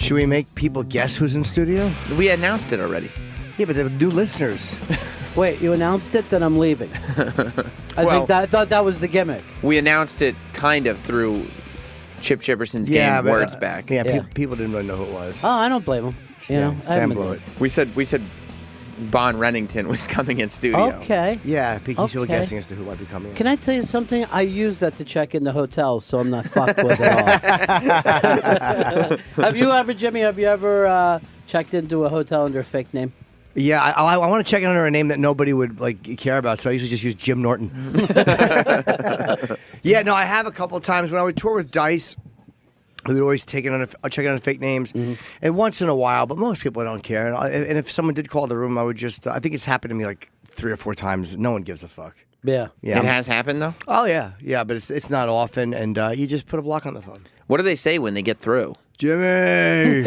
Should we make people guess who's in studio? We announced it already. Yeah, but they're new listeners. Wait, you announced it? Then I'm leaving. I thought that was the gimmick. We announced it kind of through Chip Chipperson's game Words Back. Yeah, people didn't really know who it was. Oh, I don't blame them. You know, Sam blew it. We said Bon Rennington was coming in studio. Okay. Yeah, people were guessing as to who might be coming in. Can I tell you something? I use that to check into hotels, so I'm not fucked with it all. Have you ever checked into a hotel under a fake name? Yeah, I want to check it under a name that nobody would care about, so I usually just use Jim Norton. Yeah, no, I have a couple of times when I would tour with Dice. We would always check it on fake names, and once in a while, but most people don't care. And if someone did call the room, I would just. I think it's happened to me like 3 or 4 times. No one gives a fuck. Yeah. It has happened though. Oh yeah, but it's not often, and you just put a block on the phone. What do they say when they get through? Jimmy,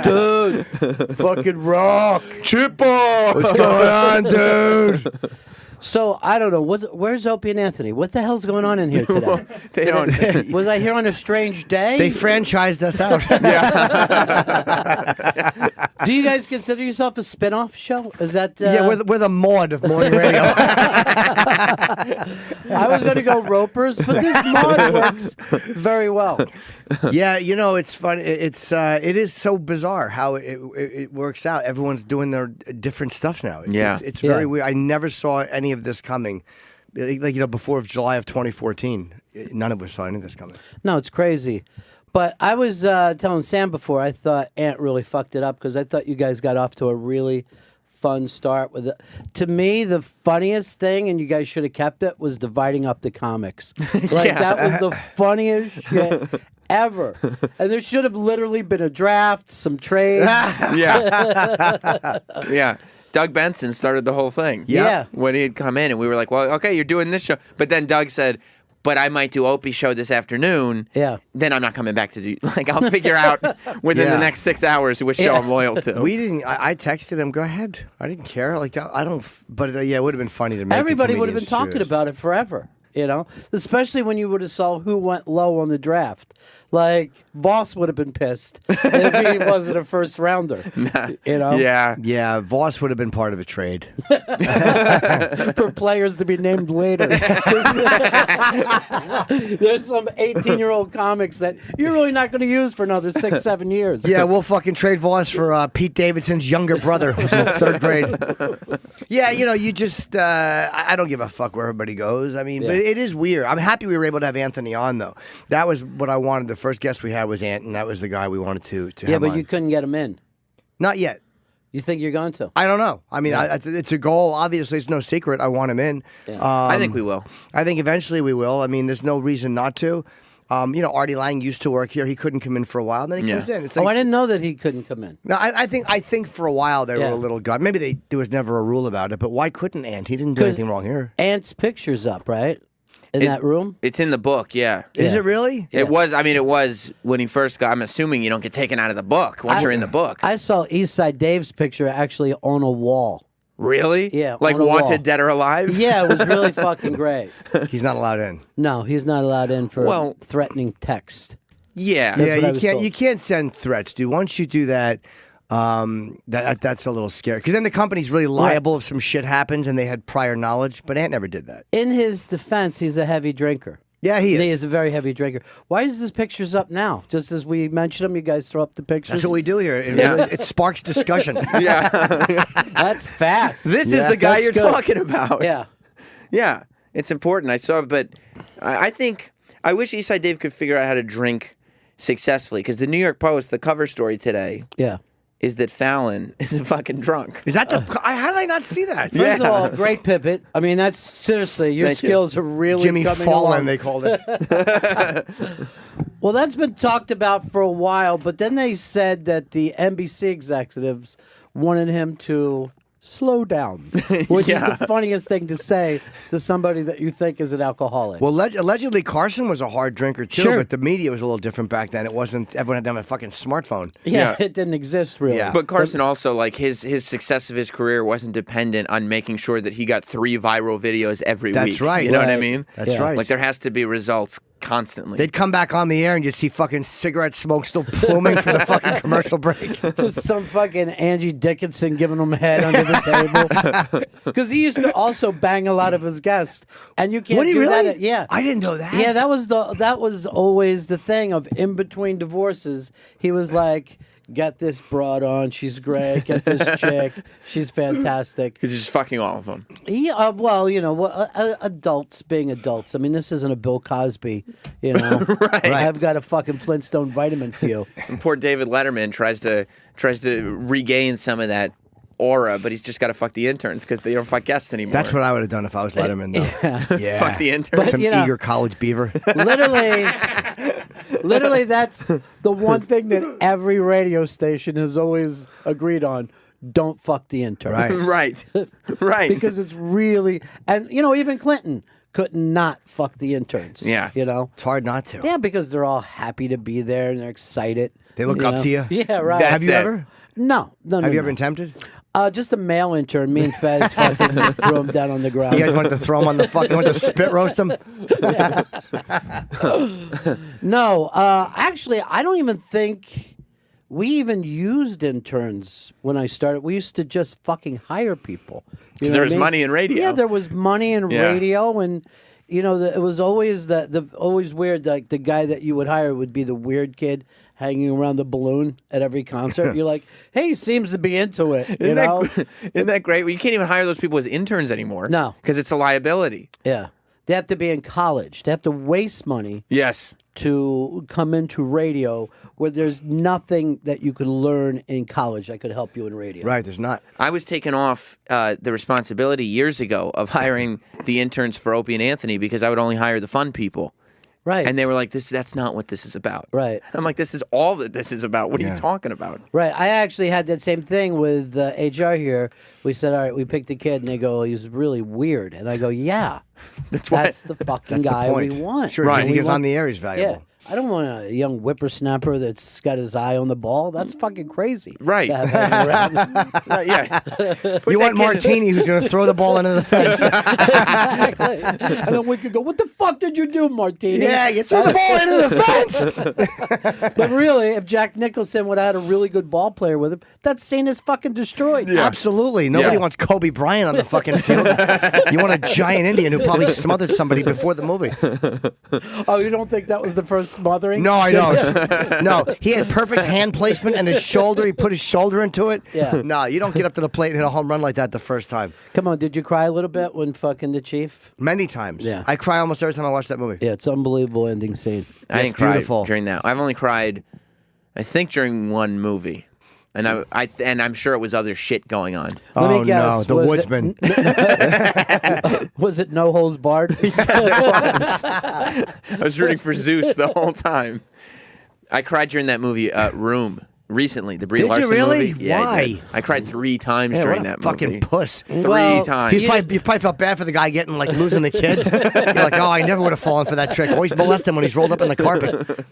Dude, fucking rock, Chippo, what's going on, dude? So I don't know. Where's Opie and Anthony? What the hell's going on in here today? They don't. Was I here on a strange day? They franchised us out. Do you guys consider yourself a spin-off show? Is that? Yeah, we're the mod of morning radio. I was going to go Ropers, but this mod works very well. Yeah, you know, it's funny. It is so bizarre how it works out. Everyone's doing their different stuff now. It's very weird. I never saw any of this coming. Before July of 2014, none of us saw any of this coming. No, it's crazy. But I was telling Sam before, I thought Ant really fucked it up because I thought you guys got off to a really fun start with it. To me, the funniest thing, and you guys should have kept it, was dividing up the comics. That was the funniest shit ever. And there should have literally been a draft, some trades. Yeah. Doug Benson started the whole thing. Yeah. When he had come in, and we were like, well, okay, you're doing this show. But then Doug said, but I might do Opie's show this afternoon. Yeah. Then I'm not coming back to do, I'll figure out within the next 6 hours which show I'm loyal to. We didn't, I texted him, go ahead. I didn't care. I don't, but it would have been funny to make everybody would have been talking about it forever, especially when you would have saw who went low on the draft. Like, Voss would have been pissed if he wasn't a first rounder. Yeah, Voss would have been part of a trade. For players to be named later. There's some 18-year-old comics that you're really not going to use for another 6-7 years. Yeah, we'll fucking trade Voss for Pete Davidson's younger brother who's in 3rd grade. Yeah, you just, I don't give a fuck where everybody goes. I mean, but it is weird. I'm happy we were able to have Anthony on, though. That was what I wanted. The first guest we had was Ant, and that was the guy we wanted to have Yeah, but on. you couldn't get him in. Not yet. You think you're going to? I don't know. I mean, it's a goal. Obviously, it's no secret. I want him in. Yeah. I think we will. I think eventually we will. I mean, there's no reason not to. Artie Lang used to work here. He couldn't come in for a while, and then he comes in. It's like, I didn't know that he couldn't come in. No, I think for a while they were a little gut. Maybe there was never a rule about it, but why couldn't Ant? He didn't do anything wrong here. Ant's picture's up, right? In that room? It's in the book, yeah. Is it really? It was. I mean, it was when he first got. I'm assuming you don't get taken out of the book once you're in the book. I saw Eastside Dave's picture actually on a wall. Really? Yeah. Like on a wanted, wall. dead or alive? Yeah, it was really fucking great. He's not allowed in. No, he's not allowed in for threatening text. Yeah. You can't send threats, dude. Once you do that, that's a little scary. Because then the company's really liable if some shit happens and they had prior knowledge. But Ant never did that. In his defense, he's a heavy drinker. Yeah, he is. He is a very heavy drinker. Why is his pictures up now? Just as we mentioned them, you guys throw up the pictures? That's what we do here. It sparks discussion. That's fast. This is the guy you're talking about. Yeah. Yeah. It's important. I saw, but I think, I wish Eastside Dave could figure out how to drink successfully. Because the New York Post, the cover story today. Yeah. Is that Fallon is a fucking drunk. Is that how did I not see that? First of all, great pivot. I mean, that's seriously, your skills are really Jimmy coming Fallon, along. they called it. Well, that's been talked about for a while, but then they said that the NBC executives wanted him to slow down, which is the funniest thing to say to somebody that you think is an alcoholic. Well, allegedly Carson was a hard drinker too, but the media was a little different back then. It wasn't, everyone had to have a fucking smartphone. Yeah, it didn't exist really. Yeah. But Carson also, like, his success of his career wasn't dependent on making sure that he got 3 viral videos every week. That's right. You know what I mean? That's right. Like, there has to be results constantly. They'd come back on the air and you'd see fucking cigarette smoke still pluming from the fucking commercial break. Just some fucking Angie Dickinson giving him head under the table. Because he used to also bang a lot of his guests, and you can't Would he do really? that. Yeah, I didn't know that. Yeah, that was always the thing of in between divorces. He was like, "Get this broad on, she's great. Get this chick, she's fantastic." Because he's just fucking all of them. Yeah, well, adults being adults. I mean, this isn't a Bill Cosby, Right. I've got a fucking Flintstone vitamin for you. And poor David Letterman tries to regain some of that aura, but he's just got to fuck the interns because they don't fuck guests anymore. That's what I would have done if I was Letterman, though. Yeah. Fuck the interns. But, Some eager college beaver. Literally, that's the one thing that every radio station has always agreed on. Don't fuck the interns. Right. Right. Because it's really, and even Clinton could not fuck the interns. Yeah. It's hard not to. Yeah, because they're all happy to be there and they're excited. They look up to you? Yeah, right. That's Have you it. ever? No. Have you ever been tempted? Just a male intern. Me and Fez fucking threw him down on the ground. You guys wanted to throw him on the fucking, wanted to spit roast him? No, actually, I don't even think we even used interns when I started. We used to just fucking hire people. Because there was money in radio. Yeah, there was money in radio, and it was always always weird. Like the guy that you would hire would be the weird kid hanging around the balloon at every concert. You're like, hey, he seems to be into it. Isn't that great? Well, you can't even hire those people as interns anymore. No. Because it's a liability. Yeah, they have to be in college. They have to waste money. Yes. To come into radio where there's nothing that you could learn in college that could help you in radio. Right, there's not. I was taken off the responsibility years ago of hiring the interns for Opie and Anthony because I would only hire the fun people. Right. And they were like, that's not what this is about. Right. I'm like, this is all that this is about. What are you talking about? Right. I actually had that same thing with HR here. We said, all right, we picked a kid, and they go, he's really weird. And I go, yeah, that's the fucking guy we want. Sure, Right. he gets on the air, he's valuable. Yeah. I don't want a young whippersnapper that's got his eye on the ball. That's fucking crazy. Right. to have hanging around. Yeah. You want Martini, who's going to throw the ball into the fence. Exactly. And then we could go, what the fuck did you do, Martini? Yeah, you threw the ball into the fence. But really, if Jack Nicholson would have had a really good ball player with him, that scene is fucking destroyed. Yeah. Absolutely. Nobody wants Kobe Bryant on the fucking field. You want a giant Indian who probably smothered somebody before the movie. Oh, you don't think that was the first smothering? No, I don't. No, he had perfect hand placement and his shoulder. He put his shoulder into it. Yeah. No, you don't get up to the plate and hit a home run like that the first time. Come on, did you cry a little bit when fucking the Chief? Many times. Yeah. I cry almost every time I watch that movie. Yeah, it's an unbelievable ending scene. I didn't cry beautiful. during that. I've only cried, I think, during one movie. And I'm sure it was other shit going on. Let Oh, me guess, no, The was Woodsman. Was it No Holes Barred? I was rooting for Zeus the whole time. I cried during that movie, Room, recently. The Brie Did you Larson really? movie. Yeah, I Why? did. I cried 3 times Yeah, during what a that fucking movie. puss. 3 Well, times. You probably felt bad for the guy getting, like, losing the kid. You're like, oh, I never would have fallen for that trick. Always molest him when he's rolled up in the carpet.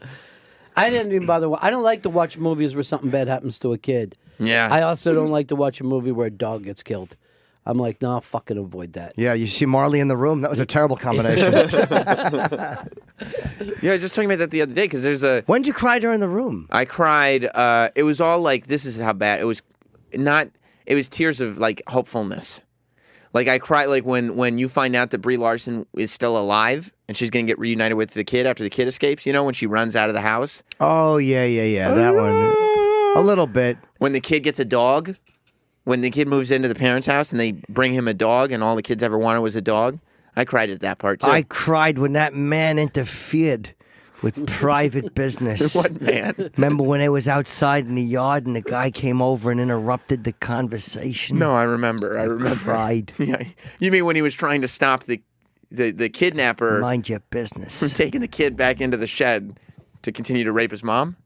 I didn't even bother. I don't like to watch movies where something bad happens to a kid. Yeah. I also don't like to watch a movie where a dog gets killed. I'm like, no, fucking avoid that. Yeah, you see Marley in the Room? That was a terrible combination. Yeah, I was just talking about that the other day because there's a... When did you cry during The Room? I cried. It was all like, this is how bad. It was not... It was tears of, like, hopefulness. Like, I cried, like, when you find out that Brie Larson is still alive and she's going to get reunited with the kid after the kid escapes, when she runs out of the house. Oh, yeah, that one. A little bit. When the kid gets a dog, when the kid moves into the parents' house and they bring him a dog and all the kids ever wanted was a dog, I cried at that part, too. I cried when that man interfered with private business. What man? Remember when I was outside in the yard and the guy came over and interrupted the conversation? No, I remember. I cried. Yeah. You mean when he was trying to stop the kidnapper Mind your from business. taking the kid back into the shed to continue to rape his mom?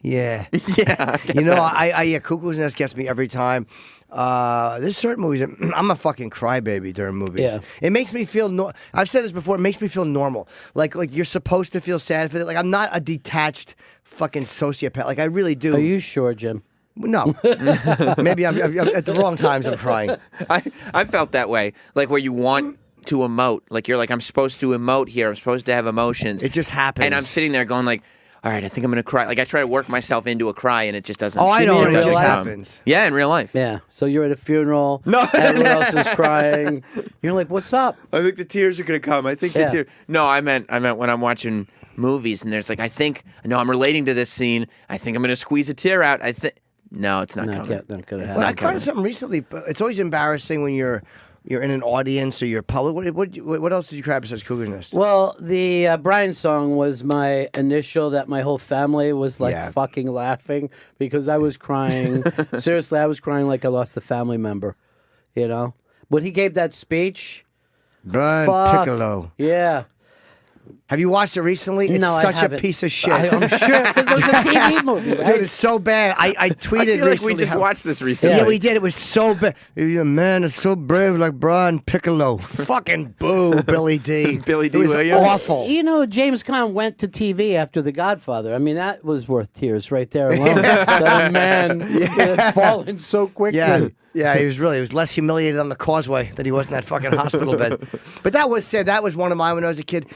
Yeah. Yeah. I Cuckoo's Nest gets me every time. There's certain movies that I'm a fucking crybaby during movies. Yeah. It makes me feel I've said this before, it makes me feel normal. Like you're supposed to feel sad for it. Like I'm not a detached fucking sociopath. Like I really do. Are you sure, Jim? No. Maybe I'm at the wrong times I'm crying. I felt that way. Like where you want to emote. Like you're like, I'm supposed to emote here. I'm supposed to have emotions. It just happens. And I'm sitting there going like, all right, I think I'm gonna cry. Like I try to work myself into a cry, and it just doesn't. Oh, I know. mean It in just real life? happens. Yeah, in real life. Yeah. So you're at a funeral. No. Everyone else is crying. You're like, what's up? I think the tears are gonna come. I think Yeah. the tears. No, I meant when I'm watching movies, and there's like, I'm relating to this scene. I think I'm gonna squeeze a tear out. No, it's not coming. Not gonna Well, I happen. tried something recently, but it's always embarrassing when you're in an audience or you're public. What else did you cry besides Cougar's Nest? Well, the Brian song was my initial that my whole family was like Yeah. fucking laughing because I was crying. Seriously, I was crying like I lost a family member, you know? When he gave that speech, Brian fuck. Piccolo. Yeah. Have you watched it recently? It's No, I such a haven't. piece of shit. I'm sure because it was a TV movie, right? Dude, it's so bad. I tweeted I feel like recently we just how- watched this recently. Yeah, we did. It was so bad. A man is so brave like Brian Piccolo. Fucking boo, Billy D. Billy D. It was Williams. awful. You know, James Caan went to TV after The Godfather. I mean, that was worth tears right there alone. That a man had fallen so quickly. Yeah, he was less humiliated on the causeway than he was in that fucking hospital bed. But that was said. That was one of mine when I was a kid.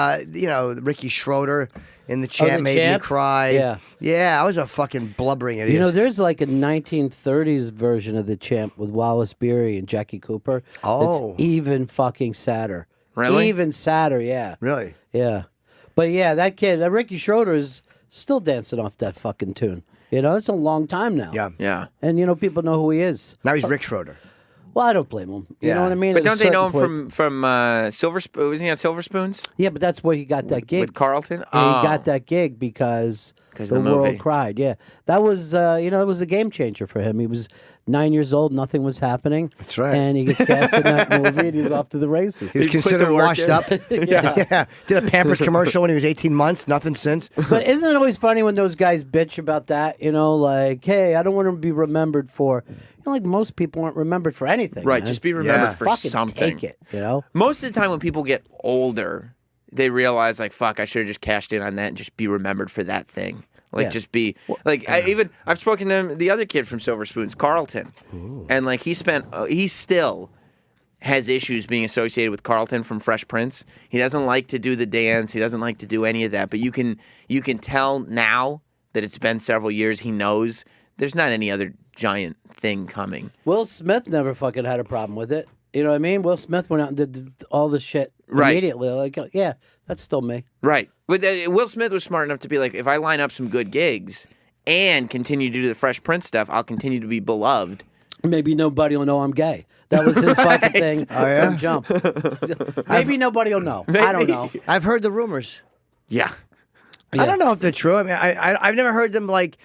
Ricky Schroeder in The Champ made me Champ? cry. Yeah, I was a fucking blubbering idiot. You know, there's like a 1930s version of The Champ with Wallace Beery and Jackie Cooper. Oh. It's even fucking sadder. Really? Even sadder, yeah. Really? Yeah. But yeah, that kid, Ricky Schroeder is still dancing off that fucking tune. You know, it's a long time now. Yeah. Yeah. And, you know, people know who he is. Now he's Rick Schroeder. Well, I don't blame him. You Yeah. know what I mean? But At a don't they know him certain point- from Silver Spoon? Wasn't he on Silver Spoons Yeah, but that's where he got that gig. with Carlton? And he got that gig because 'Cause the of the world movie. cried. Yeah, that was it was a game changer for him. He was 9 years old, nothing was happening. That's right. And he gets cast in that movie, and he's off to the races. He was He put considered the work washed in. up. Yeah. Did a Pampers commercial when he was 18 months. Nothing since. But isn't it always funny when those guys bitch about that? You know, like, hey, I don't want to be remembered for. You know, like most people aren't remembered for anything. Right, man. just be remembered Yeah. for Fucking something. Take it. You know. Most of the time when people get older, they realize like, fuck, I should have just cashed in on that and just be remembered for that thing. Like Yeah. just be like I've spoken to him, the other kid from Silver Spoons, Carlton, and like he still has issues being associated with Carlton from Fresh Prince. He doesn't like to do the dance. He doesn't like to do any of that. But you can tell now that it's been several years. He knows there's not any other giant thing coming. Will Smith never fucking had a problem with it. You know what I mean? Will Smith went out and did all the shit Right. immediately. Like, yeah, that's still me. Right. But Will Smith was smart enough to be like, if I line up some good gigs and continue to do the Fresh Prince stuff, I'll continue to be beloved. Maybe nobody will know I'm gay. That was his fucking thing from jump. Maybe nobody will know. I don't know. I've heard the rumors. Yeah. I don't know if they're true. I mean, I've never heard them like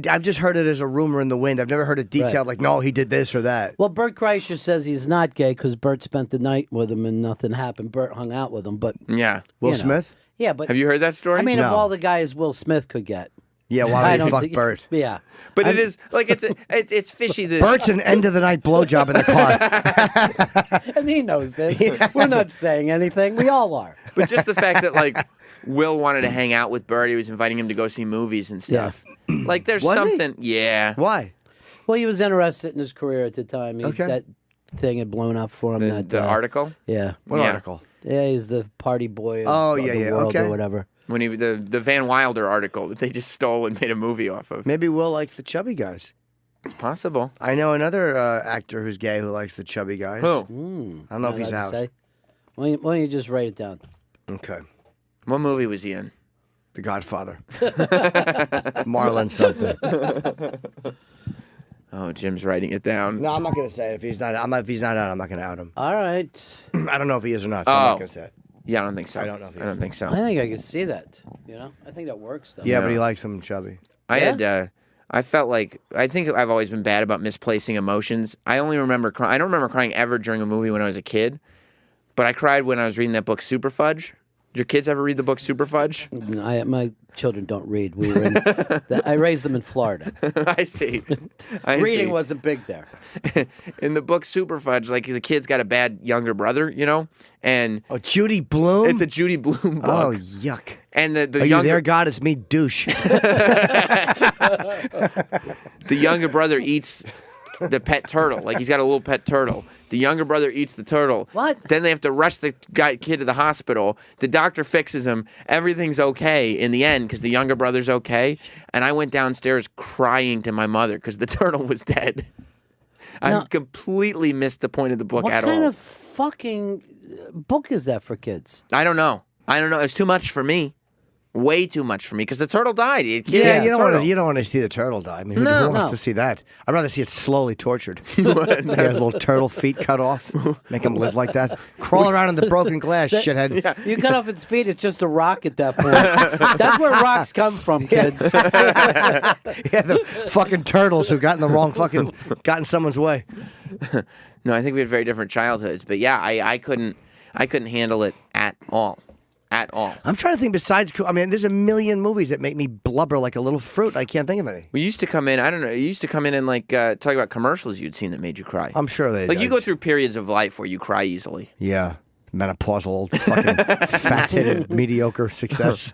I've just heard it as a rumor in the wind. I've never heard it detailed like, no, he did this or that. Well, Bert Kreischer says he's not gay because Bert spent the night with him and nothing happened. Bert hung out with him, but Yeah. Will you know. Smith? Yeah, but Have you heard that story? I mean, No. of all the guys Will Smith could get, Yeah, why I would don't he fuck think, Bert? Yeah, But it is like it's fishy that Bert's an end of the night blowjob in the car. and he knows this. We're not saying anything. We all are. but just the fact that like Will wanted to hang out with Bert, he was inviting him to go see movies and stuff. Like there's Was he? something yeah. Why? Well, he was interested in his career at the time. Okay. That thing had blown up for him. The article Yeah. What Yeah. article? Yeah, he's the party boy of, Oh, of yeah, the yeah, world okay. or whatever. when the Van Wilder article that they just stole and made a movie off of. Maybe Will likes the chubby guys. It's possible. I know another actor who's gay who likes the chubby guys. Who? I don't know if he's out. Why don't you just write it down? Okay. What movie was he in? The Godfather. It's Marlon something. Oh, Jim's writing it down. No, I'm not gonna say it. If he's not out, I'm not gonna out him. All right. I don't know if he is or not, so I'm not Oh. gonna say it. Yeah, I don't think so. I don't know if he I don't is. think so. I think I can see that. You know, I think that works though. Yeah, but he likes him chubby. I had. I felt like I think I've always been bad about misplacing emotions. I only remember crying. I don't remember crying ever during a movie when I was a kid, but I cried when I was reading that book Super Fudge. Did your kids ever read the book Super Fudge? My children don't read. We were in, I raised them in Florida. I see. I Reading see. wasn't big there. In the book Super Fudge, like the kid's got a bad younger brher, you know, and Oh, Judy Bloom. it's a Judy Blume book. Oh, yuck. And the Are you younger there, God? It's me, douche. the younger brother eats the pet turtle. Like he's got a little pet turtle. The younger brother eats the turtle. What? Then they have to rush the kid to the hospital. The doctor fixes him. Everything's okay in the end because the younger brother's okay. And I went downstairs crying to my mother because the turtle was dead. I completely missed the point of the book at all. What kind of fucking book is that for kids? I don't know. It's too much for me. Way too much for me because the turtle died. You don't want to see the turtle die. I mean, who wants to see that? I'd rather see it slowly tortured. He has little turtle feet cut off. Make him live like that. Crawl around in the broken glass, shithead. Yeah. You cut off its feet, it's just a rock at that point. That's where rocks come from, kids. The fucking turtles who got in the wrong got in someone's way. No, I think we had very different childhoods, but yeah, I couldn't handle it at all. At all. I'm trying to think besides, I mean, there's a million movies that make me blubber like a little fruit. I can't think of any. We used to come in, I don't know, you used to come in and like talk about commercials you'd seen that made you cry. I'm sure they Like you go through periods of life where you cry easily. Yeah. Menopausal, old fucking fat-headed, mediocre success.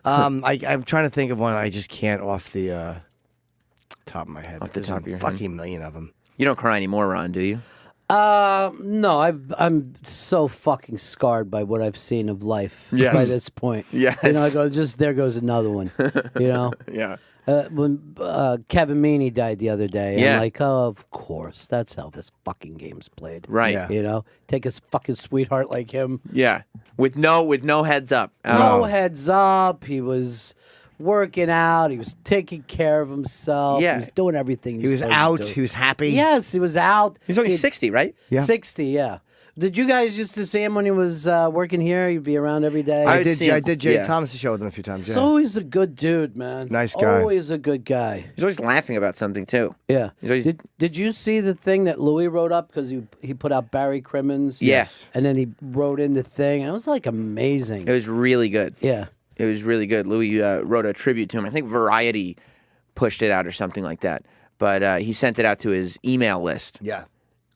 I'm trying to think of one I just can't off the top of my head. Off the top of your head. Fucking million of them. You don't cry anymore, Ron, do you? No, I'm so fucking scarred by what I've seen of life by this point. Yes. You know, I go, there goes another one. You know? Yeah. When Kevin Meaney died the other day, Yeah. I'm like, oh, of course, that's how this fucking game's played. Right. Yeah. You know, take a fucking sweetheart like him. Yeah. With no heads up. No heads up. He was working out. He was taking care of himself. Yeah. He was doing everything. He was out. He was happy. Yes, he was out. He's only 60, right? Yeah. 60, yeah. Did you guys used to see him when he was working here? He'd be around every day. I did Jay yeah. Thomas' show with him a few times. He's Yeah. always a good dude, man. Nice guy. Always a good guy. He's always laughing about something too. Yeah. He's always... Did you see the thing that Louis wrote up because he put out Barry Crimmins? Yes. And then he wrote in the thing. It was like amazing. It was really good. Yeah. It was really good. Louis wrote a tribute to him. I think Variety pushed it out or something like that. But he sent it out to his email list. Yeah.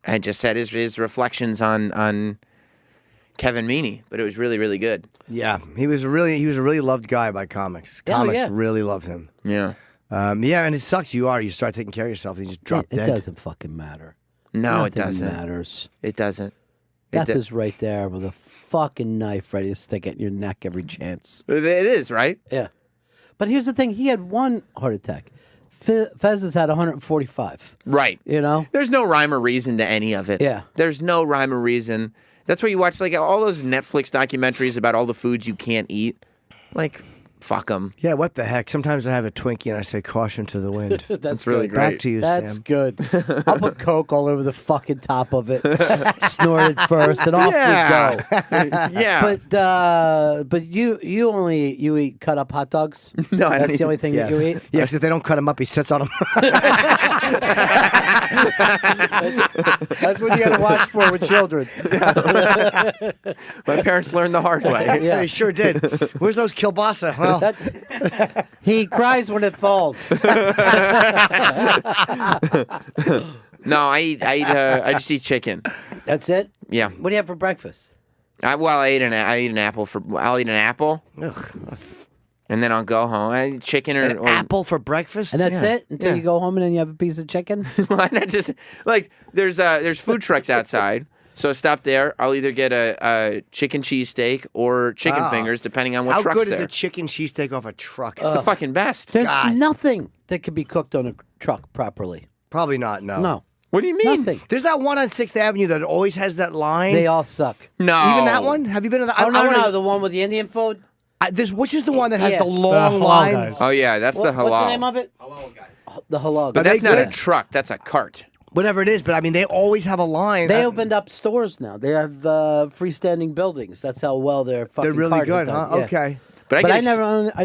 And just said his reflections on Kevin Meaney. But it was really, really good. Yeah. He was a really loved guy by comics. Comics really loved him. Yeah. Yeah, and it sucks. You start taking care of yourself and you just drop dead. It doesn't fucking matter. No, Nothing it doesn't. matters. It doesn't. Death is right there with a fucking knife ready to stick it in your neck every chance. It is, right? Yeah. But here's the thing. He had one heart attack. Fez has had 145. Right. You know? There's no rhyme or reason to any of it. Yeah. There's no rhyme or reason. That's why you watch like all those Netflix documentaries about all the foods you can't eat. Like, fuck them. Yeah, what the heck? Sometimes I have a Twinkie and I say caution to the wind. That's really good. great. Back to you, That's Sam. good. I'll put Coke all over the fucking top of it. Snort it first, and off we go. Yeah. But you eat cut up hot dogs. No, I don't That's eat- the only thing that you eat. Yeah, because if they don't cut him up, he sits on him. That's what you got to watch for with children. My parents learned the hard way. Yeah. They sure did. Where's those kielbasa? Well, He cries when it falls. No, I just eat chicken. That's it. Yeah. What do you have for breakfast? I eat an apple I'll eat an apple. And then I'll go home. I eat chicken or apple for breakfast? And that's Yeah. it until you go home and then you have a piece of chicken. Why not just like there's food trucks outside. So stop there. I'll either get a chicken cheesesteak or chicken fingers, depending on what How truck's good there. is a chicken cheesesteak off a truck? It's the fucking best. There's God. nothing that could be cooked on a truck properly. Probably not, no. No. What do you mean? Nothing. There's that one on 6th Avenue that always has that line. They all suck. No. Even that one? Have you been to that? Oh, no, the one with the Indian food? Which is the one that has Yeah. the long halal line? guys. Oh yeah, that's the halal. What's the name of it? Halal guys. The halal But guys. that's not a good? truck. That's a cart. Whatever it is, but I mean, they always have a line. They opened up stores now. They have freestanding buildings. That's how well their fucking They're really cart is good, done. huh? Yeah. Okay. But But I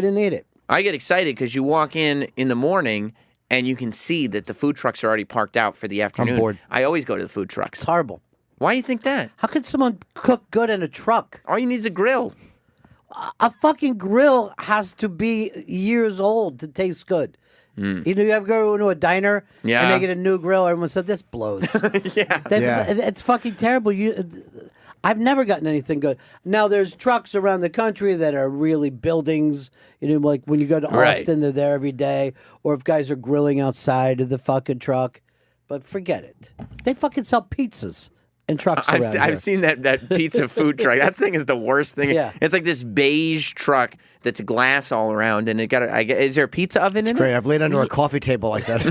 didn't eat it. I get excited because you walk in the morning and you can see that the food trucks are already parked out for the afternoon. bored. I always go to the food trucks. It's horrible. Why do you think that? How could someone cook good in a truck? All you need is a grill. A fucking grill has to be years old to taste good. You know, you ever go into a diner Yeah. and they get a new grill, everyone said, this blows. Yeah. It's fucking terrible. I've never gotten anything good. Now, there's trucks around the country that are really buildings. You know, like when you go to Right. Austin, they're there every day. Or if guys are grilling outside of the fucking truck. but forget it. They fucking sell pizzas and trucks around here. I've seen that pizza food truck. That thing is the worst thing. Yeah. It's like this beige truck that's glass all around, and it got is there a pizza oven in Great. it? I've laid under a coffee table like that.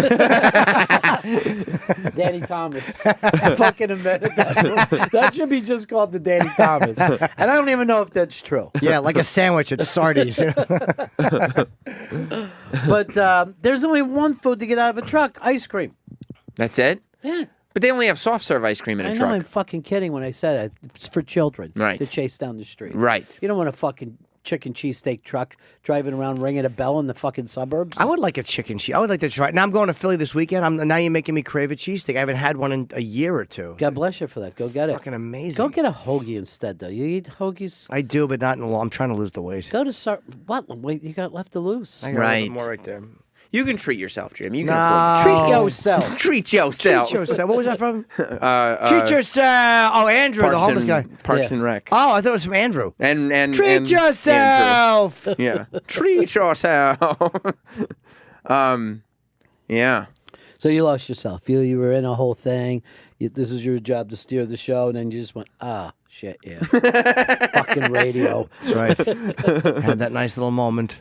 Danny Thomas. Fucking invented that. That should be just called the Danny Thomas. And I don't even know if that's true. Yeah, like a sandwich at Sardi's. But there's only one food to get out of a truck: ice cream. That's it? Yeah. But they only have soft serve ice cream in a I know truck. I'm fucking kidding when I said it. It's for children Right. to chase down the street. Right. You don't want a fucking chicken cheesesteak truck driving around ringing a bell in the fucking suburbs. I would like a chicken cheese. I would like to try. Now I'm going to Philly this weekend. Now you're making me crave a cheesesteak. I haven't had one in a year or two. God bless you for that. Go get it. Fucking amazing. Go get a hoagie instead, though. You eat hoagies? I do, but not in a long. I'm trying to lose the weight. Go to what? Wait, you got left to lose. I got a little Right. bit more right there. You can treat yourself, Jim. You can No. Treat yourself. afford treat yourself. Treat yourself. What was that from? Treat yourself. Oh, Andrew, the Parks homeless and, guy. Parks Yeah. and Rec. Oh, I thought it was from Andrew. And Treat and yourself. Andrew. Yeah. Treat yourself. Yeah. So you lost yourself. You were in a whole thing. This is your job to steer the show, and then you just went, shit, yeah. Fucking radio. That's right. Had that nice little moment.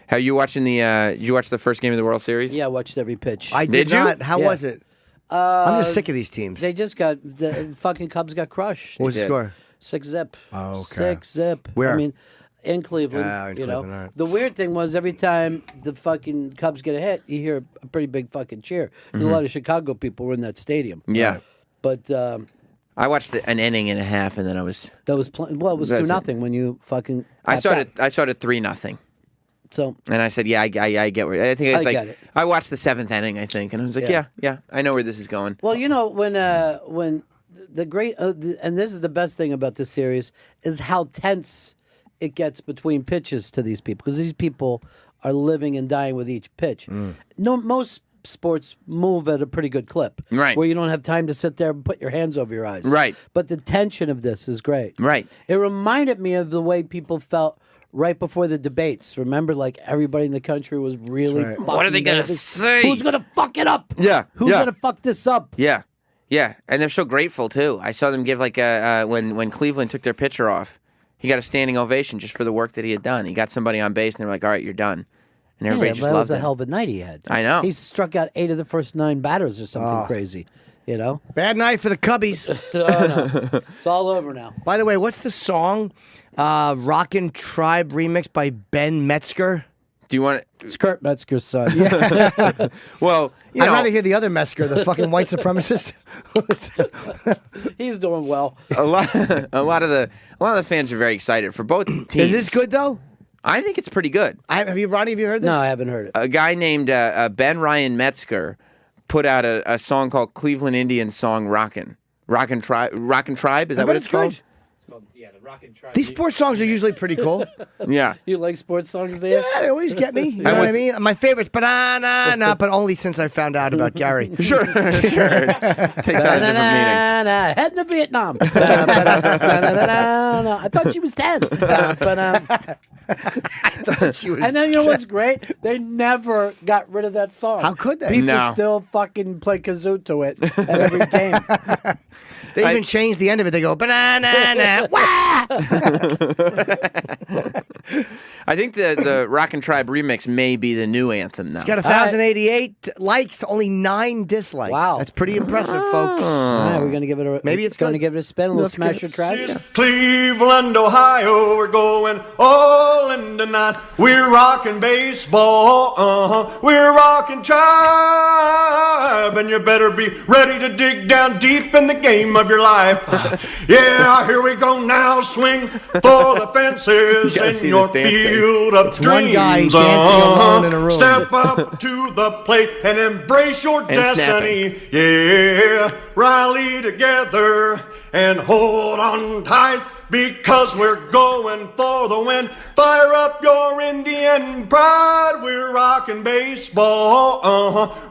Have you watching the? Did you watch the first game of the World Series? Yeah, I watched every pitch. I Did did you? not. How Yeah. was it? I'm just sick of these teams. They just got the fucking Cubs got crushed. What was the did. score? 6-zip. Oh, okay. 6-zip. Where? I mean, in Cleveland. In you know, Cleveland, all right. the weird thing was every time the fucking Cubs get a hit, you hear a pretty big fucking cheer. There's a lot of Chicago people were in that stadium. Yeah. But I watched an inning and a half, and then I was. that was well, it was That's it. 2-0 when you fucking. I tapped started. out. I started 3-0. So And I said, "Yeah, I get where." I think it's I like get it. I watched the 7th inning, I think, and I was like, Yeah. "Yeah, I know where this is going." well, you know when the great and this is the best thing about this series is how tense it gets between pitches to these people because these people are living and dying with each pitch. No, most sports move at a pretty good clip, Right. Where you don't have time to sit there and put your hands over your eyes, Right. But the tension of this is great, Right. It reminded me of the way people felt right before the debates. Remember, like everybody in the country was really. right. What are they gonna nervous. say? Who's gonna fuck it up? Yeah, Who's yeah. gonna fuck this up? Yeah, yeah, and they're so grateful too. I saw them give like when Cleveland took their pitcher off, he got a standing ovation just for the work that he had done. He got somebody on base, and they were like, "All right, you're done," and everybody Yeah, just but that loved was a him. hell of a night he had. I know. He struck out 8 of the first 9 batters or something crazy. You know? Bad night for the Cubbies. Oh, no. It's all over now. By the way, what's the song? Rockin' Tribe remix by Ben Metzger. Do you want? It's Kurt Metzger's son. Well, you I'd know, rather hear the other Metzger, the fucking white supremacist. He's doing well. a lot of the fans are very excited for both teams. Is this good though? I think it's pretty good. Have you, Ronnie? Have you heard this? No, I haven't heard it. A guy named Ben Ryan Metzger put out a song called Cleveland Indians song Rockin' Tribe. Is that I what bet it's called? good. These sports songs are usually pretty cool. Yeah. You like sports songs there? Yeah, they always get me. You know what I mean? My favorite's banana, but only since I found out about Gary. Sure. Takes on a different meaning. Heading to Vietnam. I thought she was 10. She was And then you know what's great? They never got rid of that song. How could they? People No. still fucking play kazoo to it at every game. They even changed the end of it. They go banana, wah! I think the Rockin' Tribe remix may be the new anthem now. It's got 1,088 likes to only 9 dislikes. Wow. That's pretty impressive, folks. All right, we're gonna give it a. Maybe it's going to good. give it a spin. A little Let's give smash it- or trash. Cleveland, Ohio, we're going all in tonight. We're rocking baseball, we're rocking tribe, and you better be ready to dig down deep in the game of your life. Yeah, here we go now, swing for the fences You gotta see in your this dancing. field of It's dreams. one guy dancing alone in a room. Step up to the plate and embrace your destiny. Yeah, rally together and hold on tight because we're going for the win. Fire up your Indian pride. We're rocking baseball.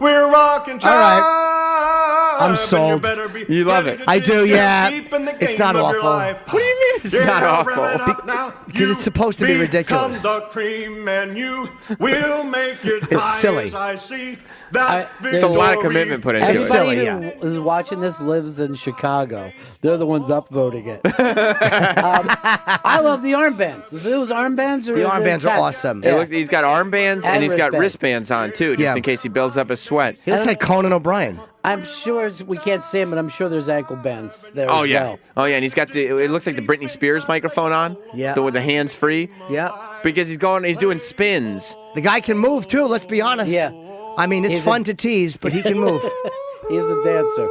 We're rocking tribe. right. I'm And sold. better be You love ready it. to I dig do, down yeah. deep in the It's game not of your awful. life. What do you mean It's not awful. Because it's supposed to be ridiculous. The cream and you will make it It's silly. I see that There's a lot of victory. commitment put into it. Everybody silly, who is watching this lives in Chicago. They're the ones upvoting it. I love the armbands. Is those armbands or The armbands are cats? awesome. Yeah. He's got armbands and he's got wristbands. wristbands on too, just Yeah. in case he builds up his sweat. He looks like Conan O'Brien. I'm sure we can't see him, but I'm sure there's ankle bands there Oh as yeah, well. oh yeah, and he's got it looks like the Britney Spears microphone on. Yeah. With the hands free. Yeah. Because he's doing spins. The guy can move too. Let's be honest. Yeah. I mean, it's He's fun to tease, but he can move. He's a dancer.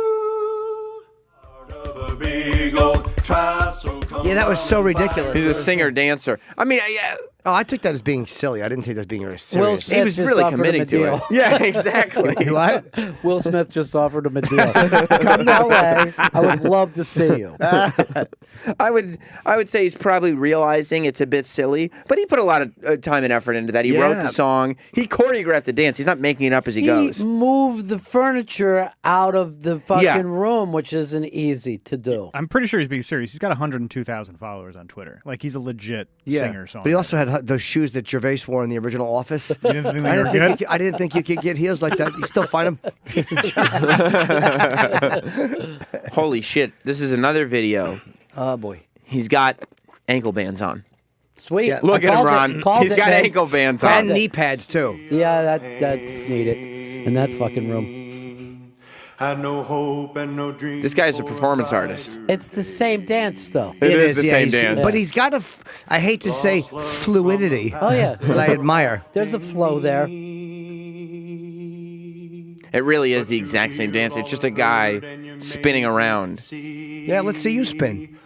Yeah, that was so ridiculous. He's a singer dancer. I mean, yeah. Oh, I took that as being silly. I didn't take that as being very serious. Will He Smith was just really offered him committing a to deal. it. Yeah, exactly. What? Will Smith just offered him a deal. Come to LA. I would love to see you. I would say he's probably realizing it's a bit silly, but he put a lot of time and effort into that. He wrote Yeah. the song. He choreographed the dance. He's not making it up as he He goes. moved the furniture out of the fucking Yeah. room, which isn't easy to do. I'm pretty sure he's being serious. He's got 102,000 followers on Twitter. Like, he's a legit singer songwriter. But he also had those shoes that Gervais wore in the original Office. You didn't think they were good? I didn't think you could get heels like that. You still find them. Holy shit. This is another video. Oh, boy. He's got ankle bands on. Sweet. Yeah. Look I at him, called it- Ron. called He's it, got man. ankle bands And on. knee pads, too. Yeah, that's needed in that fucking room. Had no hope and no dream. This guy's a performance artist. It's the same dance, though. It is the same he's- dance. But he's got I hate to say fluidity. Oh, yeah. But I admire. There's a flow there. It really is the exact same dance. It's just a guy spinning around, Yeah, let's see you spin.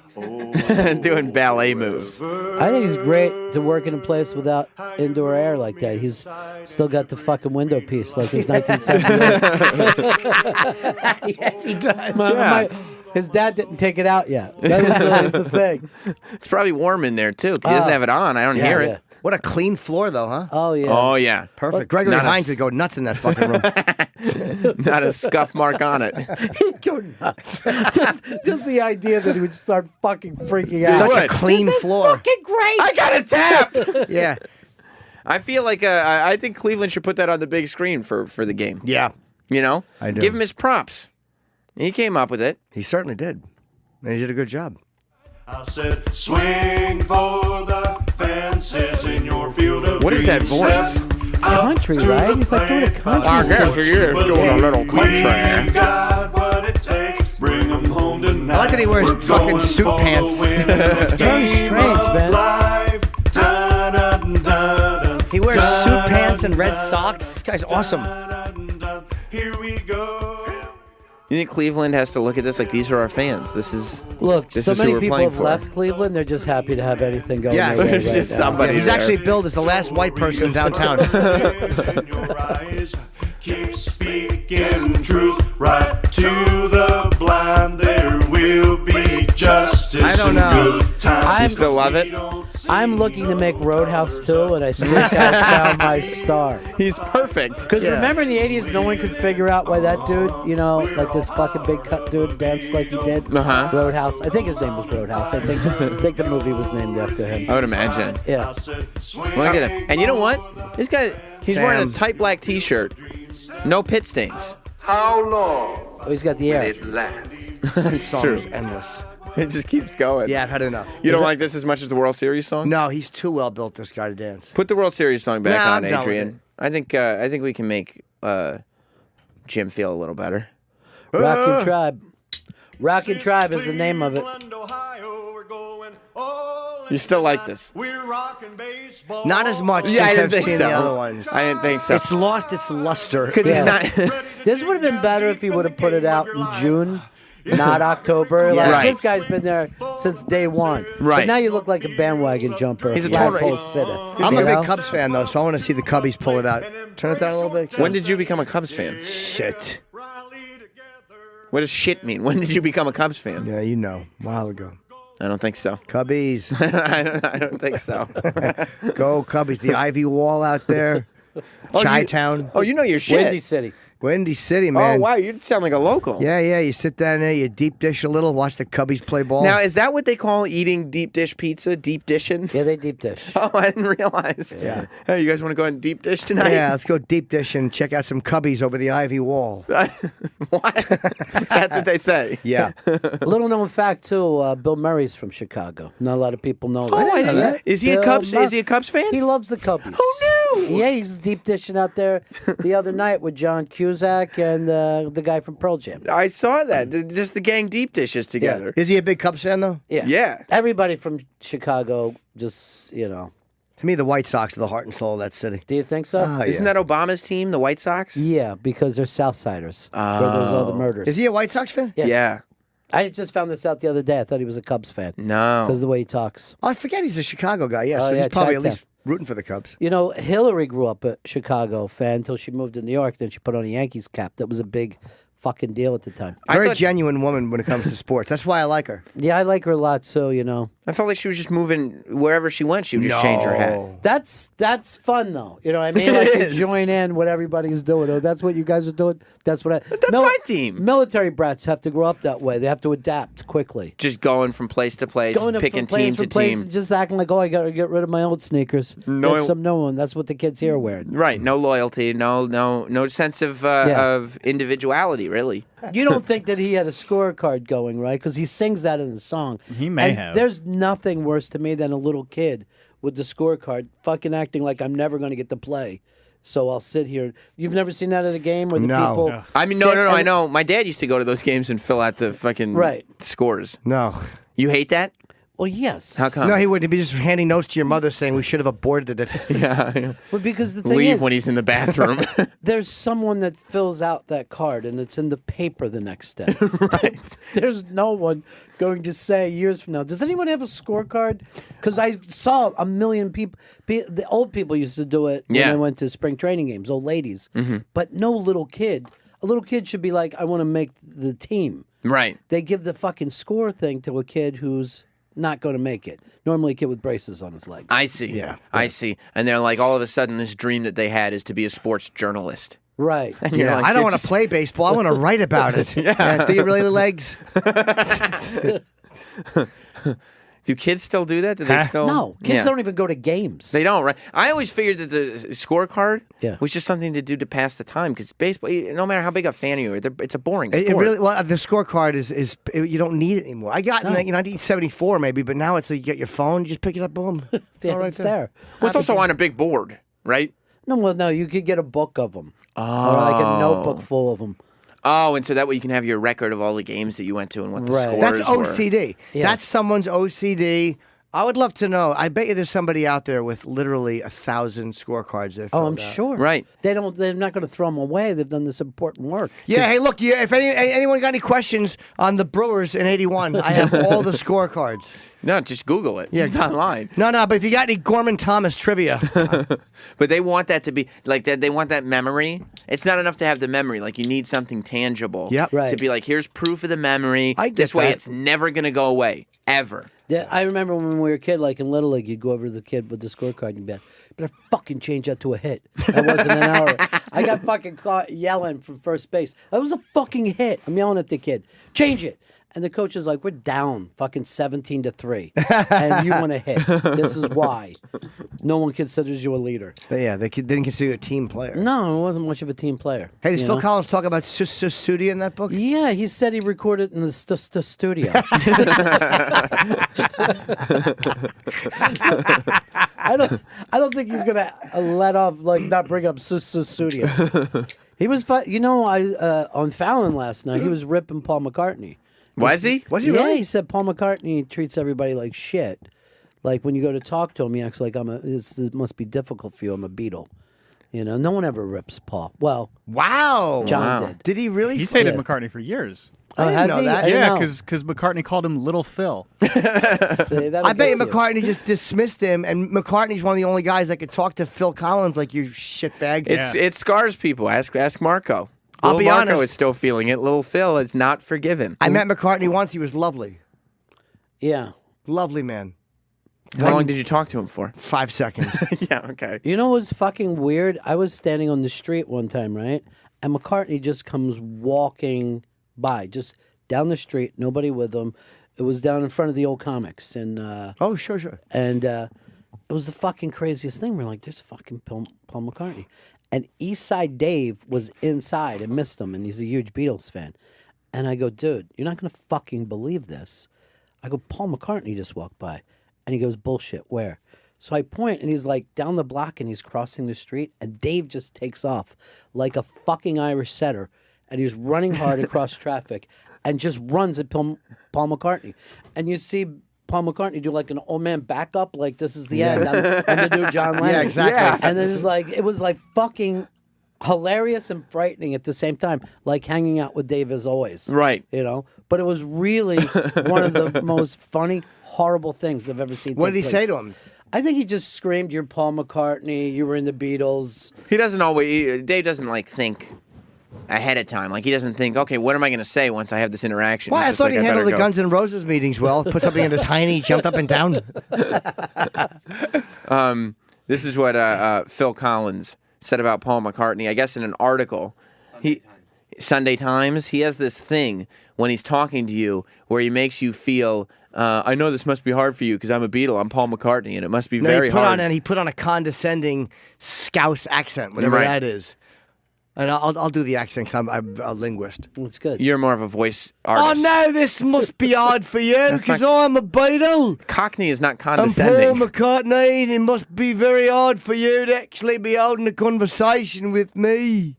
doing ballet moves. I think it's great to work in a place without indoor air like that. He's still got the fucking window piece like it's 1978. Yes, he does. His dad didn't take it out yet. That was always the thing. It's probably warm in there too, because he doesn't have it on. I don't hear yeah. it. What a clean floor, though, huh? Oh, yeah. Oh yeah, Perfect. Gregory Not a Hines s- would go nuts in that fucking room. not a scuff mark on it. He'd go nuts. just the idea that he would start fucking freaking out. Such a would. clean This is floor. fucking great. I got a tap. Yeah. I feel like I think Cleveland should put that on the big screen for the game. Yeah. You know, I do. Give him his props. He came up with it. He certainly did. And he did a good job. I said, swing for the fences in your field of What is that dreams. voice? Step It's country, up to right? the He's like doing a plate. country I guess he is doing a little country. We got what it takes. Bring 'em home tonight. I like that he wears We're fucking going suit for the pants. win in this very game strange, of man. life. Da-da-da-da. He wears suit pants and red socks. This guy's awesome. Da-da-da-da. Here we go. You think Cleveland has to look at this like these are our fans? This is Look, This so is who many we're people playing have for. left Cleveland. They're just happy to have anything going Yeah, their way there's right just now. somebody He's there. actually billed as the last white person downtown. In your eyes, keep speaking truth right to the blind. There will be justice I don't and know. good times. You still love it? I'm looking to make Roadhouse 2, and I think I found my star. He's perfect. Because Yeah. remember in the 80s, no one could figure out why that dude, you know, like this fucking big cut dude danced like he did. Uh-huh. Roadhouse. I think his name was Roadhouse. I think the movie was named after him. I would imagine. Yeah. Look at him. And you know what? This guy, he's wearing a Sam. tight black T-shirt. No pit stains. Oh, he's got the air. This song True. is endless. It just keeps going. Yeah, I've had enough. You don't like this as much as the World Series song? No, he's too well built, this guy, to dance. Put the World Series song back Nah, on, I'm done with Adrian. I think we can make Jim feel a little better. Rockin' Tribe. Rockin' Tribe is the name of it. Cleveland, Ohio, we're going all in You still like this? We're rocking baseball. Not as much Yeah, I since didn't I've think seen so. the other ones. I didn't think so. It's lost its luster. Yeah. He's not. This would have been better if he would have put it out in June, not October. Like, Right. This guy's been there since day one. Right. But now you look like a bandwagon jumper. He's a flagpole total- sitter. I'm you a know? big Cubs fan, though, so I want to see the Cubbies pull it out. Turn it down a little bit. When did you become a Cubs fan? Shit. What does shit mean? When did you become a Cubs fan? Yeah, you know, a while ago. I don't think so. Cubbies. I don't think so. Go Cubbies. The Ivy Wall out there. Chi-town. Oh, you know your shit. Windy City. Windy City, man. Oh, wow. You sound like a local. Yeah, yeah. You sit down there, you deep dish a little, watch the Cubbies play ball. Now, is that what they call eating deep dish pizza? Deep dishing? Yeah, they deep dish. Oh, I didn't realize. Yeah. Hey, you guys want to go and deep dish tonight? Yeah, let's go deep dish and check out some Cubbies over the Ivy Wall. What? That's what they say. Yeah. Little known fact too, Bill Murray's from Chicago. Not a lot of people know that. Oh, I didn't know that. Is he a Bill Cubs? Mur- Is he a Cubs fan? He loves the Cubbies. Oh no! Yeah, he's deep dishing out there the other night with John Cusack and the guy from Pearl Jam. I saw that. Just the gang deep dishes together. Is he a big Cubs fan, though? Yeah. Yeah. Everybody from Chicago, just To me, the White Sox are the heart and soul of that city. Do you think so? Ah, Isn't yeah. that Obama's team, the White Sox? Yeah, because they're Southsiders. Where there's all the murders. Is he a White Sox fan? Yeah. Yeah. I just found this out the other day. I thought he was a Cubs fan No. because of the way he talks. Oh, I forget he's a Chicago guy. Yeah, Oh, so yeah, he's probably at Chi-town. least rooting for the Cubs. You know, Hillary grew up a Chicago fan until she moved to New York. Then she put on a Yankees cap. That was a big fucking deal at the time. Very thought- genuine woman when it comes to sports. That's why I like her. Yeah, I like her a lot. So I felt like she was just moving wherever she went. She would just change her hat. that's fun though. You know what I mean? Like It to is. join in what everybody's doing. Oh, that's what you guys are doing. That's what I. That's my team. Military brats have to grow up that way. They have to adapt quickly. Just going from place to place, Going to picking place team for to place, team. just acting like, oh, I got to get rid of my old sneakers. No- Get some new one. That's what the kids here are wearing. Right. No loyalty. No sense of individuality, really. You don't think that he had a scorecard going, right? Because he sings that in the song. He may And have. There's nothing worse to me than a little kid with the scorecard fucking acting like I'm never going to get to play. So I'll sit here. You've never seen that at a game where the No. people. Yeah. I mean, sit no. I and- know. My dad used to go to those games and fill out the fucking Right. scores. No. You hate that? Well, yes. How come? No, he wouldn't. He'd be just handing notes to your mother saying we should have aborted it. Yeah. Well, because the thing Leave is, when he's in the bathroom. there's someone that fills out that card and it's in the paper the next day. Right. There's no one going to say years from now, does anyone have a scorecard? Because I saw a million people. The old people used to do it when Yeah. they went to spring training games, old ladies. But no little kid. A little kid should be like, I want to make the team. Right. They give the fucking score thing to a kid who's not going to make it. Normally a kid with braces on his legs. I see. Yeah. I see. And they're like, all of a sudden, this dream that they had is to be a sports journalist. Right. You're Yeah, like, I don't you're want to just- play baseball. I want to write about it. Yeah. Do you really legs? Do kids still do that? Do they still? No, kids Yeah. don't even go to games. They don't, right? I always figured that the scorecard Yeah. was just something to do to pass the time because baseball, no matter how big a fan you are, it's a boring sport. It really well. The scorecard is you don't need it anymore. I got in 1974 maybe, but now it's like you get your phone, you just pick it up, boom. It's Yeah, all right it's there. Well, it's also on a big board, right? No, you could get a book of them. Or like a notebook full of them. Oh, and so that way you can have your record of all the games that you went to and what the Right. scores That's were. OCD. Yeah. That's someone's OCD. I would love to know. I bet you there's somebody out there with literally 1,000 scorecards. They've Oh, I'm filled out. sure. Right. They're not going to throw them away. They've done this important work. Yeah, hey, look, if anyone got any questions on the Brewers in '81, I have all the scorecards. No, just Google it. Yeah, it's online. No, but if you got any Gorman Thomas trivia, But they want that to be like that. They want that memory. It's not enough to have the memory. Like you need something tangible. Yep. Right. To be like, here's proof of the memory. I get This way, that. it's never gonna go away ever. Yeah, I remember when we were a kid, like in Little League, you'd go over to the kid with the scorecard and you'd be like, better fucking change that to a hit. That wasn't an error. I got fucking caught yelling from first base. That was a fucking hit. I'm yelling at the kid. Change it. And the coach is like, we're down fucking 17-3. And you want to hit. This is why. No one considers you a leader. but yeah, they didn't consider you a team player. No, it wasn't much of a team player. Hey, does you Phil know? Collins talk about Sudi in that book? Yeah, he said he recorded in the studio. I don't think he's gonna let off not bring up studio. He was, on Fallon last night. He was ripping Paul McCartney. Was he? Was he Yeah, really? he said Paul McCartney treats everybody like shit. Like when you go to talk to him, he acts like this must be difficult for you. I'm a Beatle. You know, no one ever rips Paul. Well, Wow. John Wow. did. Did he really? He's hated Yeah. McCartney for years. I didn't has know he? that. I didn't Yeah, know. because McCartney called him Little Phil. See, I that'll bet you get to McCartney just dismissed him, and McCartney's one of the only guys that could talk to Phil Collins like you shitbag. It scars people. Ask Marco. I'll Little be Marco honest. is still feeling it. Little Phil is not forgiven. I met McCartney once. He was lovely. Yeah. Lovely man. How long did you talk to him for? 5 seconds. Yeah, okay. You know what's fucking weird? I was standing on the street one time, right? And McCartney just comes walking by, just down the street, nobody with him. It was down in front of the old comics. And Oh, sure. And it was the fucking craziest thing. We're like, there's fucking Paul McCartney. And Eastside Dave was inside and missed him, and he's a huge Beatles fan. And I go, dude, you're not going to fucking believe this. I go, Paul McCartney just walked by. And he goes, bullshit, where? So I point, and he's like down the block, and he's crossing the street, and Dave just takes off like a fucking Irish setter, and he's running hard across traffic and just runs at Paul McCartney. And you see Paul McCartney do like an old man backup, like this is the end. I'm the new John Lennon. Yeah, exactly. Yeah. And then it's like, it was like fucking hilarious and frightening at the same time, like hanging out with Dave as always. Right. You know? But it was really one of the most funny, horrible things I've ever seen. What did he take say place. to him? I think he just screamed, "You're Paul McCartney. You were in the Beatles." He doesn't always. Dave doesn't like think ahead of time. Like he doesn't think, okay, what am I going to say once I have this interaction? Well, He's I just thought like, he I handled the better go. Guns N' Roses meetings well. Put something in his hiney, jumped up and down. This is what Phil Collins said about Paul McCartney. I guess in an article, Sunday Times. He has this thing when he's talking to you where he makes you feel. I know this must be hard for you because I'm a Beatle. I'm Paul McCartney, and it must be very hard. He put on a condescending Scouse accent, whatever Right. that is. And I'll do the accent because I'm a linguist. It's good. You're more of a voice Oh, artist. no, this must be hard for you because not- I'm a Beatle. Cockney is not I'm Paul condescending. McCartney. It must be very hard for you to actually be holding a conversation with me.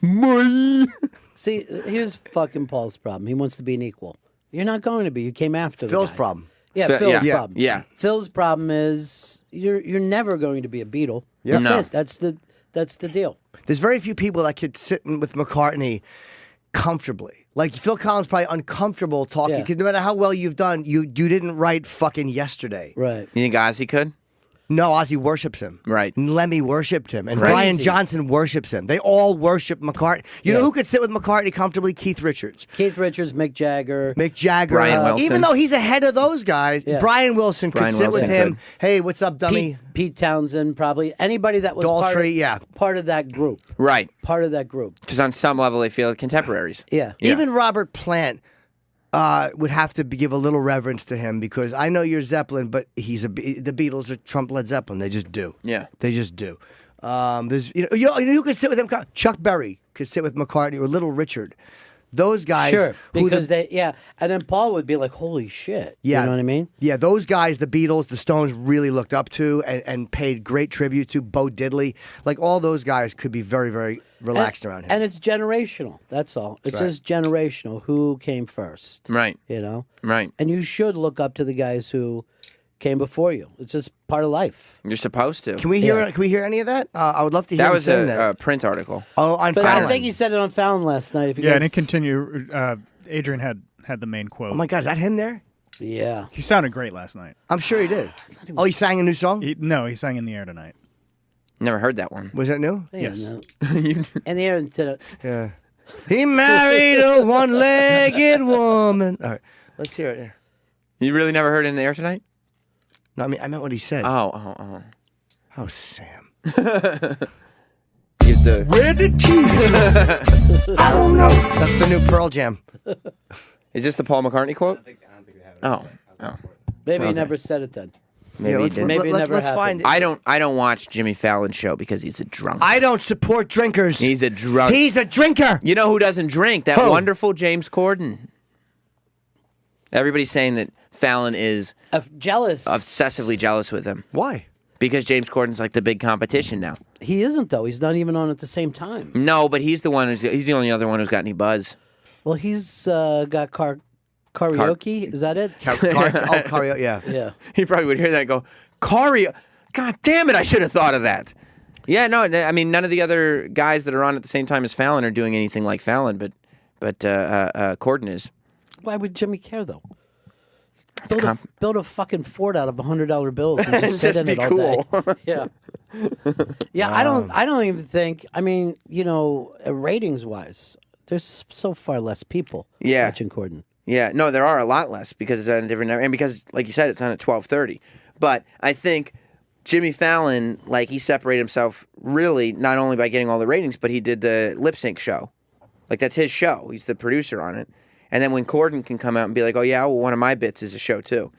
Me. See, here's fucking Paul's problem. He wants to be an equal. You're not going to be. You came after the Phil's guy. problem. Yeah, Phil- Phil's yeah, problem. yeah. Phil's problem is you're never going to be a Beatle. Yeah. That's No. it. That's the deal. There's very few people that could sit with McCartney comfortably. Like Phil Collins probably uncomfortable talking Yeah. because no matter how well you've done, you didn't write fucking yesterday. Right. You think Ozzy could? No, Ozzy worships him. Right. And Lemmy worshipped him. And Crazy. Brian Johnson worships him. They all worship McCartney. You know Yeah. who could sit with McCartney comfortably? Keith Richards. Keith Richards, Mick Jagger. Mick Jagger. Brian Wilson. Even though he's ahead of those guys, Yeah. Brian Wilson could Brian sit with Wilson him. could. Hey, what's up, dummy? Pete Townsend, probably. Anybody that was Daltrey, yeah. part of that group. Right. Part of that group. Because on some level they feel contemporaries. Yeah. Yeah. Even Robert Plant would have to give a little reverence to him because I know you're Zeppelin, but the Beatles are Trump Led Zeppelin. They just do. Yeah. They just do. There's you know who could sit with him? Chuck Berry could sit with McCartney or Little Richard. Those guys, Sure. who Because and then Paul would be like, holy shit. Yeah. You know what I mean? Yeah, those guys, the Beatles, the Stones really looked up to and paid great tribute to. Bo Diddley, like all those guys could be very, very relaxed around him. And it's generational. That's all. It's right. just generational. Who came first? Right. You know? Right. And you should look up to the guys who came before you. It's just part of life. You're supposed to. Can we hear any of that? I would love to hear That him was saying a that. print article. Oh, on But Fallon. I think he said it on Fallon last night. If you Yeah, and guys... it continue. Adrian had the main quote. Oh my God, is that him there? Yeah. He sounded great last night. I'm sure he did. Oh, he sang a new song? No, he sang in the air tonight. Never heard that one. Was that new? Yes. No. And the air Yeah. He married a one-legged woman. All right, let's hear it. You really never heard it in the air tonight? No, I meant what he said. Oh. Oh, Sam. You have to- Where did cheese? I don't know. That's the new Pearl Jam. Is this the Paul McCartney quote? I don't think we have it. Oh. Maybe he never said it then. Maybe Yeah, he let's, did. Maybe it let's, never let's happened. find it. I don't watch Jimmy Fallon's show because he's a drunk. I don't support drinkers. He's a drunk. He's a drinker. You know who doesn't drink? That Who? wonderful James Corden. Everybody's saying that Fallon is Jealous. obsessively jealous with him Why? because James Corden's like the big competition now. He isn't, though. He's not even on at the same time. No, but he's the one he's the only other one who's got any buzz. Well, he's got karaoke. Is that it? Karaoke, yeah. Yeah. He probably would hear that and go, Cario, God damn it, I should have thought of that. Yeah, no, I mean, none of the other guys that are on at the same time as Fallon are doing anything like Fallon, but Corden is. Why would Jimmy care, though? That's Build a fucking fort out of $100 bills and just sit Just in be it all cool. day. Yeah. Yeah, I don't even think, I mean, ratings wise, there's so far less people Yeah. watching Corden. Yeah, no, there are a lot less because it's on a different network, and because, like you said, it's on at 12:30. But I think Jimmy Fallon, like, he separated himself really not only by getting all the ratings, but he did the lip sync show. Like, that's his show. He's the producer on it. And then when Corden can come out and be like, oh, yeah, well, one of my bits is a show, too.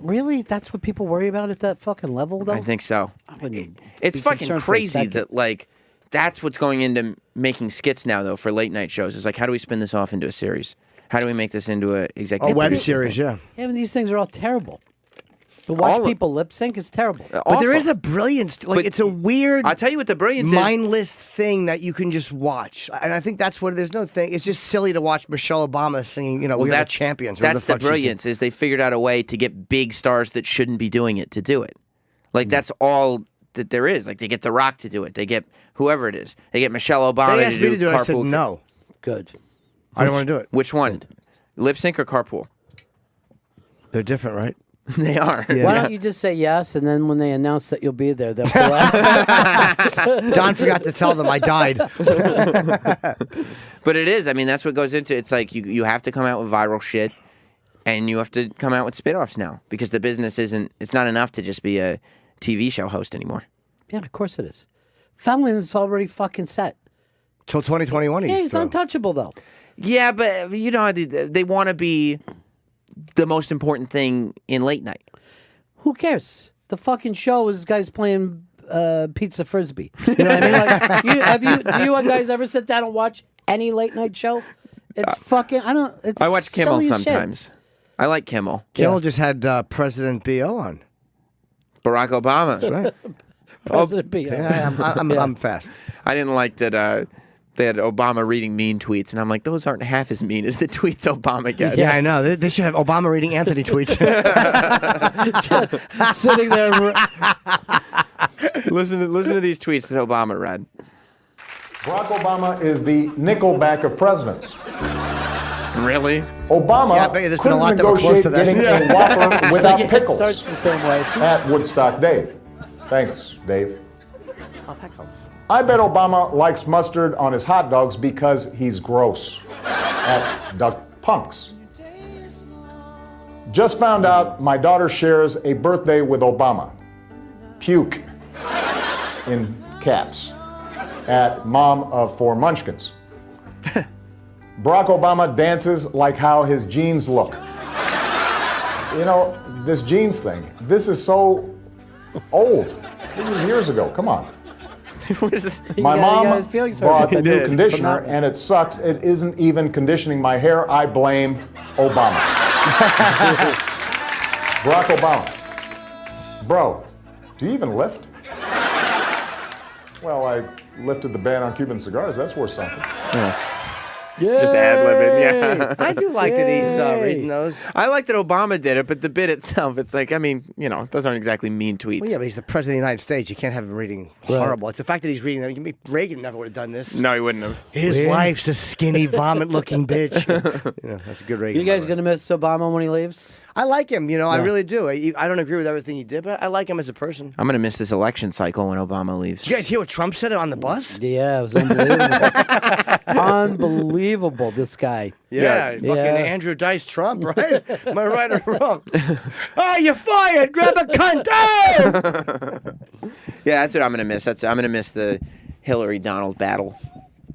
Really? That's what people worry about at that fucking level, though? I think so. wouldn't It's be fucking concerned for a crazy second. that, like, that's what's going into making skits now, though, for late night shows. It's like, how do we spin this off into a series? How do we make this into a executive? A web producer series, thing? yeah. Yeah, but these things are all terrible. To watch All- people lip sync is terrible. But there is a brilliance. Like, But it's a weird, I'll tell you what the brilliance is. mindless thing that you can just watch. And I think that's what, there's no thing. It's just silly to watch Michelle Obama singing, you know, Well, we're the that's champions. or whatever That's the fuck she said. brilliance is they figured out a way to get big stars that shouldn't be doing it to do it. Like that's all that there is. Like they get The Rock to do it. They get whoever it is. They get Michelle Obama They asked me to do it. I said Carpool. no. Good. I don't want to do it. Which one? Lip sync or carpool? They're different, right? They are. Yeah. Why don't you just say yes, and then when they announce that you'll be there, they'll pull out. Don forgot to tell them I died. But it is. I mean, that's what goes into it. It's like you have to come out with viral shit, and you have to come out with spin-offs now because the business isn't. It's not enough to just be a TV show host anymore. Yeah, of course it is. Fallon's already fucking set. Till 2021, Yeah, he's through. untouchable, though. Yeah, but you know they want to be the most important thing in late night. Who cares? The fucking show is guys playing pizza frisbee. You know what I mean? Like, do you guys ever sit down and watch any late night show? It's fucking. It's I watch Kimmel silly as shit. sometimes. I like Kimmel. Kimmel just had President B.O. on. Barack Obama. That's right. President B. Yeah, I'm fast. I didn't like that they had Obama reading mean tweets, and I'm like, those aren't half as mean as the tweets Obama gets. Yeah, I know. They should have Obama reading Anthony tweets. Just sitting there. listen to these tweets that Obama read. Barack Obama is the Nickelback of presidents. Really? Obama Yeah, I bet you there's been a couldn't lot that were close negotiate to that. getting a Whopper without It pickles starts the same way. at Woodstock Dave. Thanks, Dave. I bet Obama likes mustard on his hot dogs because he's gross. At Duck Punks. Just found out my daughter shares a birthday with Obama. Puke. In caps. At Mom of Four Munchkins. Barack Obama dances like how his jeans look. You know, this jeans thing, this is so old. This was years ago. Come on. My You mom got his feelings hurt. bought He a new did. conditioner, and it sucks. It isn't even conditioning my hair. I blame Obama. Barack Obama. Bro, do you even lift? Well, I lifted the ban on Cuban cigars. That's worth something. Just ad-libbing, yeah. I do like that he's reading those. I like that Obama did it, but the bit itself, it's like, I mean, you know, those aren't exactly mean tweets. Well, yeah, but he's the president of the United States. You can't have him reading horrible. Like the fact that he's reading them. Reagan never would have done this. No, he wouldn't have. His Really? wife's a skinny, vomit-looking bitch. You know, that's a good Reagan. You guys by the way. gonna miss Obama when he leaves? I like him. You know, I really do. I don't agree with everything he did, but I like him as a person. I'm going to miss this election cycle when Obama leaves. Did you guys hear what Trump said on the bus? Yeah, it was unbelievable. Unbelievable, this guy. Yeah, fucking Yeah. Andrew Dice Trump, right? Am I right or wrong? Oh, you're fired! Grab a cunt! Oh! Yeah, that's what I'm going to miss. I'm going to miss the Hillary Donald battle.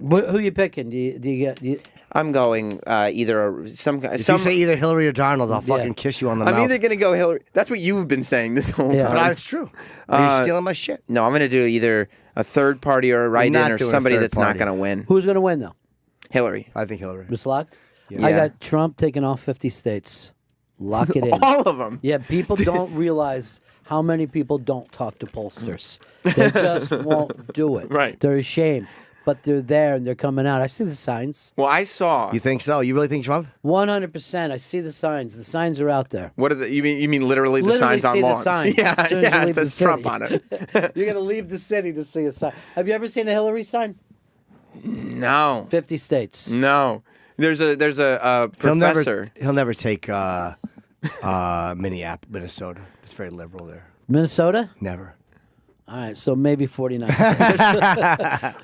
Who you picking? Do you get? I'm going either some. If you say either Hillary or Donald, I'll fucking Yeah. kiss you on the I'm mouth. either going to go Hillary. That's what you've been saying this whole Yeah. time. But it's true. Are you stealing my shit? No, I'm going to do either a third party or a write-in not or doing a somebody third that's party. not going to win. Who's gonna win though? Hillary. I think Hillary. It's locked. I Yeah. got Trump taking off 50 states. Lock it in. All of them. Yeah, people don't realize how many people don't talk to pollsters. They just won't do it. Right. They're ashamed, but they're there and they're coming out. I see the signs. Well, I saw. You think so? You really think Trump? 100%. I see the signs. The signs are out there. What are the? You mean literally the Literally signs on see the lawns? signs Yeah, as soon as you yeah. It leave the says Trump city. on it. You're gonna leave the city to see a sign. Have you ever seen a Hillary sign? No. 50 states. No. There's a professor. He'll never take Minnesota. It's very liberal there. Minnesota? Never. All right, so maybe 49 states.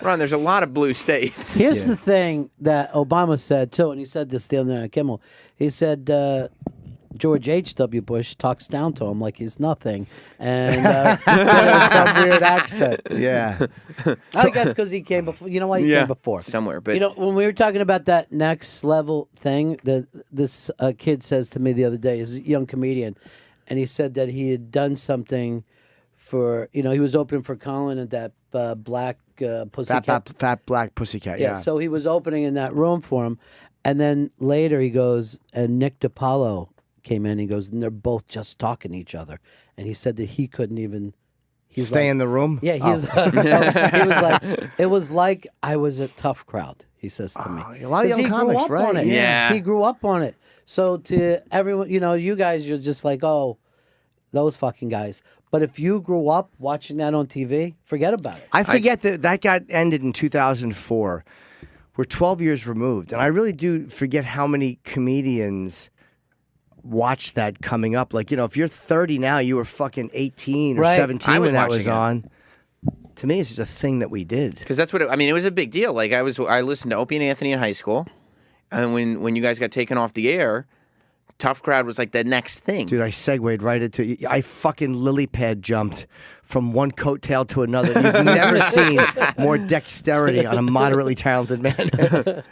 Ron, there's a lot of blue states. Here's the thing that Obama said, too, and he said this the other night on Kimmel. He said George H.W. Bush talks down to him like he's nothing, and has some weird accent. Yeah. I guess because he came before. You know why he came before? Somewhere. But You know, when we were talking about that next level thing, that this kid says to me the other day, is a young comedian, and he said that he had done something for, he was opening for Colin at that black pussycat. Fat black pussycat. Yeah. So he was opening in that room for him, and then later he goes, and Nick DiPaolo came in. He goes, and they're both just talking to each other, and he said that he couldn't even Stay in the room. Yeah, he was like, it was like I was a tough crowd. He says to me, a lot of young comics, up right? on it. Yeah. He grew up on it. So to everyone, you guys, you're just like, oh, those fucking guys. But if you grew up watching that on TV, forget about it. I forget that got ended in 2004. We're 12 years removed, and I really do forget how many comedians watched that coming up. Like, if you're 30 now, you were fucking 18 or Right. 17 when that was watching it. on. To me, it's just a thing that we did. because that's what it was a big deal. Like I listened to Opie and Anthony in high school, and when you guys got taken off the air, Tough Crowd was like the next thing. Dude, I segued right into. I fucking lily pad jumped from one coattail to another. You've never seen more dexterity on a moderately talented man.